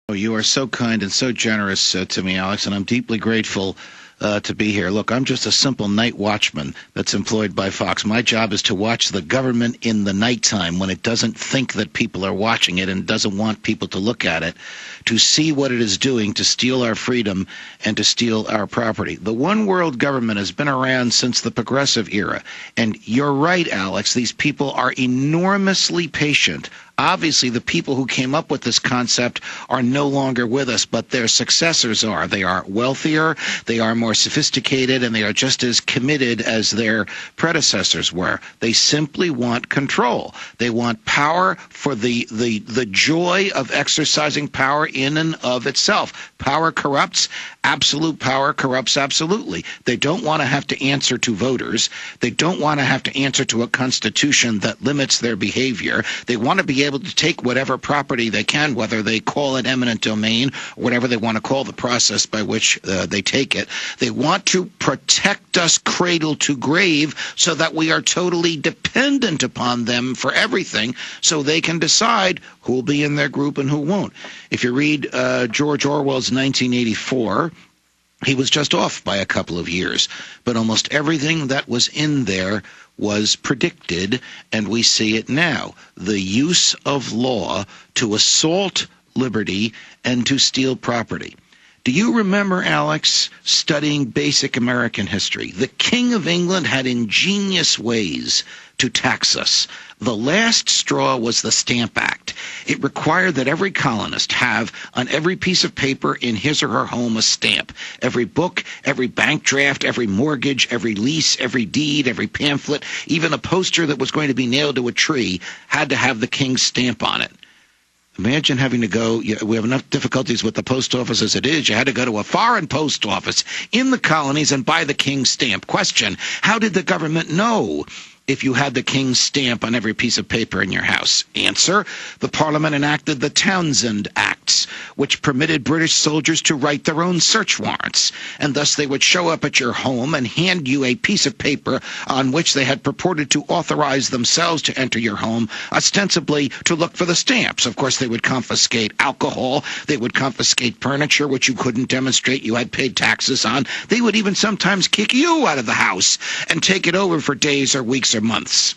Oh, you are so kind and so generous to me, Alex, and I'm deeply grateful to be here. Look, I'm just a simple night watchman that's employed by Fox. My job is to watch the government in the nighttime when it doesn't think that people are watching it and doesn't want people to look at it, to see what it is doing to steal our freedom and to steal our property. The one world government has been around since the progressive era. And you're right, Alex, these people are enormously patient. Obviously, the people who came up with this concept are no longer with us, but their successors are. They are wealthier, they are more sophisticated, and they are just as committed as their predecessors were. They simply want control. They want power for the joy of exercising power in and of itself. Power corrupts. Absolute power corrupts absolutely. They don't want to have to answer to voters. They don't want to have to answer to a constitution that limits their behavior. They want to be able to take whatever property they can, whether they call it eminent domain, or whatever they want to call the process by which they take it. They want to protect us cradle to grave so that we are totally dependent upon them for everything, so they can decide who will be in their group and who won't. If you read George Orwell's 1984, he was just off by a couple of years, but almost everything that was in there was predicted, and we see it now. The use of law to assault liberty and to steal property. Do you remember, Alex, studying basic American history? The King of England had ingenious ways to tax us. The last straw was the Stamp Act. It required that every colonist have on every piece of paper in his or her home a stamp. Every book, every bank draft, every mortgage, every lease, every deed, every pamphlet, even a poster that was going to be nailed to a tree had to have the king's stamp on it. Imagine having to go, we have enough difficulties with the post office as it is. You had to go to a foreign post office in the colonies and buy the king's stamp. Question, how did the government know if you had the king's stamp on every piece of paper in your house? Answer, the Parliament enacted the Townshend Acts, which permitted British soldiers to write their own search warrants, and thus they would show up at your home and hand you a piece of paper on which they had purported to authorize themselves to enter your home, ostensibly to look for the stamps. Of course, they would confiscate alcohol, they would confiscate furniture which you couldn't demonstrate you had paid taxes on. They would even sometimes kick you out of the house and take it over for days or weeks or months.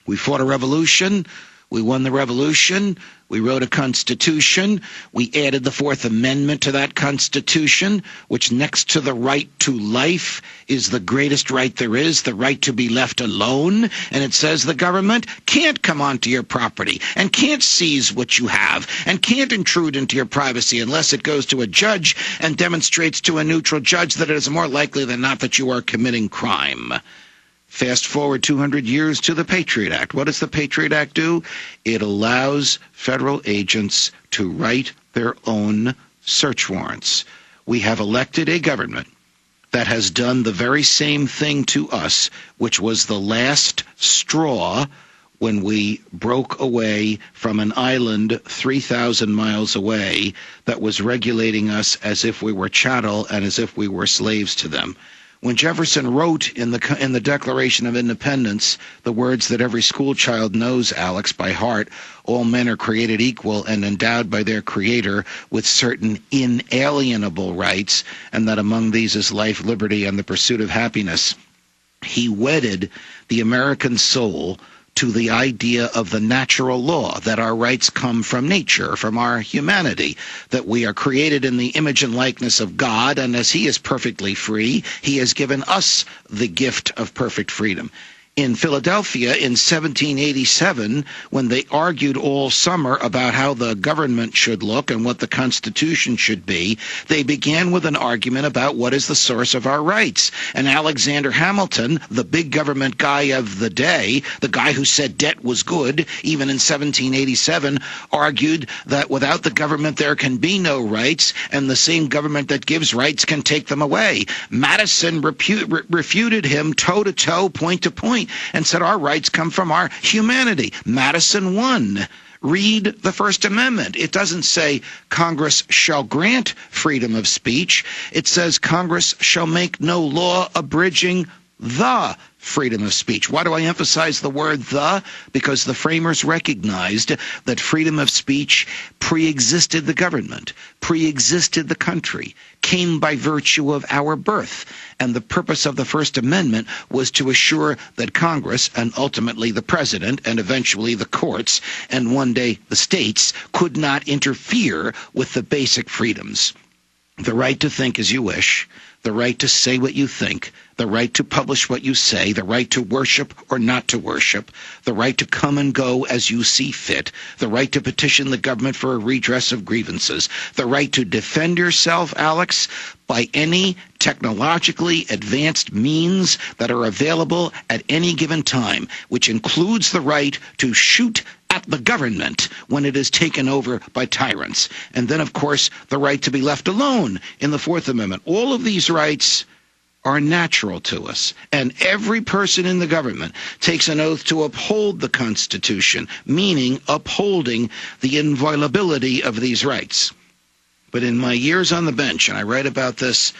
We fought a revolution. We won the revolution. We wrote a constitution. We added the Fourth Amendment to that constitution, which next to the right to life is the greatest right there is, the right to be left alone. And it says the government can't come onto your property and can't seize what you have and can't intrude into your privacy unless it goes to a judge and demonstrates to a neutral judge that it is more likely than not that you are committing crime. Fast forward 200 years to the Patriot Act. What does the Patriot Act do? It allows federal agents to write their own search warrants. We have elected a government that has done the very same thing to us, which was the last straw when we broke away from an island 3,000 miles away that was regulating us as if we were chattel and as if we were slaves to them. When Jefferson wrote in the Declaration of Independence the words that every school child knows, Alex, by heart, all men are created equal and endowed by their Creator with certain inalienable rights, and that among these is life, liberty, and the pursuit of happiness, he wedded the American soul to the idea of the natural law, that our rights come from nature, from our humanity, that we are created in the image and likeness of God, and as He is perfectly free, He has given us the gift of perfect freedom. In Philadelphia in 1787, when they argued all summer about how the government should look and what the Constitution should be, they began with an argument about what is the source of our rights. And Alexander Hamilton, the big government guy of the day, the guy who said debt was good, even in 1787, argued that without the government there can be no rights, and the same government that gives rights can take them away. Madison refuted him toe-to-toe, point-to-point, and said our rights come from our humanity. Madison won. Read the First Amendment. It doesn't say Congress shall grant freedom of speech. It says Congress shall make no law abridging the freedom of speech. Why do I emphasize the word the? Because the framers recognized that freedom of speech pre-existed the government, pre-existed the country, came by virtue of our birth. And the purpose of the First Amendment was to assure that Congress and ultimately the president and eventually the courts and one day the states could not interfere with the basic freedoms. The right to think as you wish, the right to say what you think, the right to publish what you say, the right to worship or not to worship, the right to come and go as you see fit, the right to petition the government for a redress of grievances, the right to defend yourself, Alex, by any technologically advanced means that are available at any given time, which includes the right to shoot at the government when it is taken over by tyrants. And then, of course, the right to be left alone in the Fourth Amendment. All of these rights are natural to us. And every person in the government takes an oath to uphold the Constitution, meaning upholding the inviolability of these rights. But in my years on the bench, and I write about this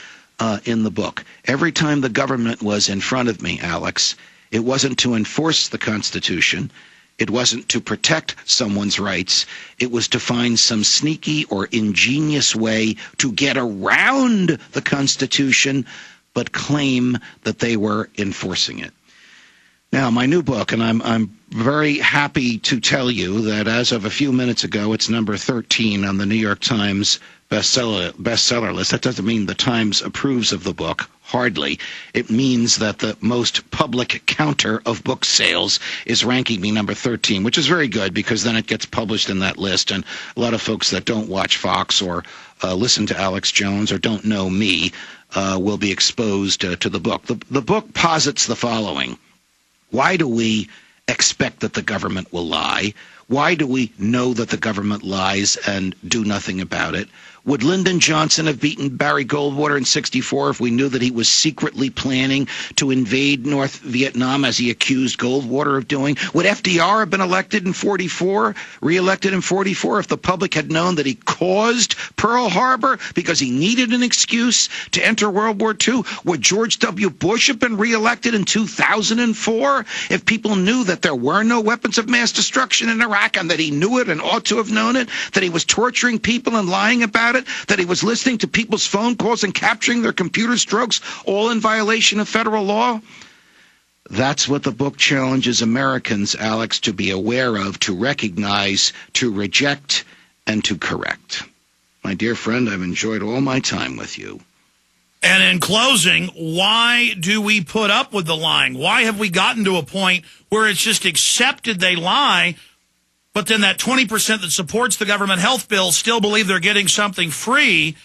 in the book, every time the government was in front of me, Alex, it wasn't to enforce the Constitution. It wasn't to protect someone's rights. It was to find some sneaky or ingenious way to get around the Constitution, but claim that they were enforcing it. Now, my new book, and I'm very happy to tell you that as of a few minutes ago, it's number 13 on the New York Times bestseller list. That doesn't mean the Times approves of the book. Hardly. It means that the most public counter of book sales is ranking me number 13, which is very good because then it gets published in that list. And a lot of folks that don't watch Fox or listen to Alex Jones or don't know me will be exposed to the book. The book posits the following. Why do we expect that the government will lie? Why do we know that the government lies and do nothing about it? Would Lyndon Johnson have beaten Barry Goldwater in '64 if we knew that he was secretly planning to invade North Vietnam as he accused Goldwater of doing? Would FDR have been elected in '44, reelected in '44, if the public had known that he caused Pearl Harbor because he needed an excuse to enter World War II? Would George W. Bush have been reelected in 2004 if people knew that there were no weapons of mass destruction in Iraq and that he knew it and ought to have known it, that he was torturing people and lying about it, that he was listening to people's phone calls and capturing their computer strokes, all in violation of federal law? That's what the book challenges Americans, Alex, to be aware of, to recognize, to reject, and to correct. My dear friend, I've enjoyed all my time with you. And in closing, why do we put up with the lying? Why have we gotten to a point where it's just accepted they lie, but then that 20% that supports the government health bill still believe they're getting something free,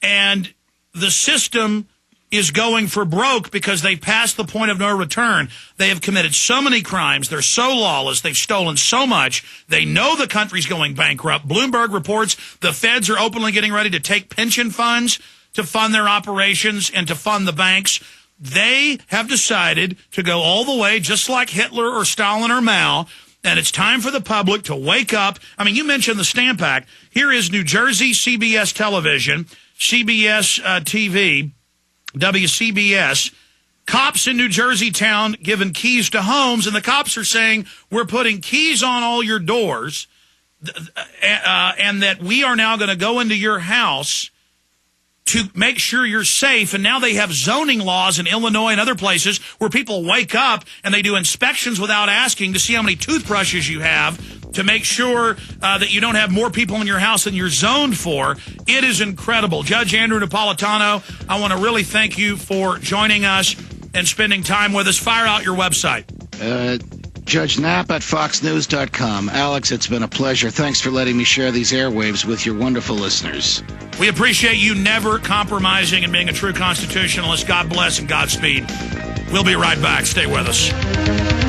and the system is going for broke because they've passed the point of no return. They have committed so many crimes. They're so lawless. They've stolen so much. They know the country's going bankrupt. Bloomberg reports the feds are openly getting ready to take pension funds to fund their operations and to fund the banks. They have decided to go all the way, just like Hitler or Stalin or Mao, and it's time for the public to wake up. I mean, you mentioned the Stamp Act. Here is New Jersey CBS Television, CBS TV, WCBS. Cops in New Jersey town given keys to homes, and the cops are saying, we're putting keys on all your doors, and that we are now going to go into your house to make sure you're safe. And now they have zoning laws in Illinois and other places where people wake up and they do inspections without asking to see how many toothbrushes you have to make sure that you don't have more people in your house than you're zoned for. It is incredible. Judge Andrew Napolitano, I want to really thank you for joining us and spending time with us. Fire out your website. Judge Knapp at foxnews.com. Alex, it's been a pleasure. Thanks for letting me share these airwaves with your wonderful listeners. We appreciate you never compromising and being a true constitutionalist. God bless and Godspeed. We'll be right back. Stay with us.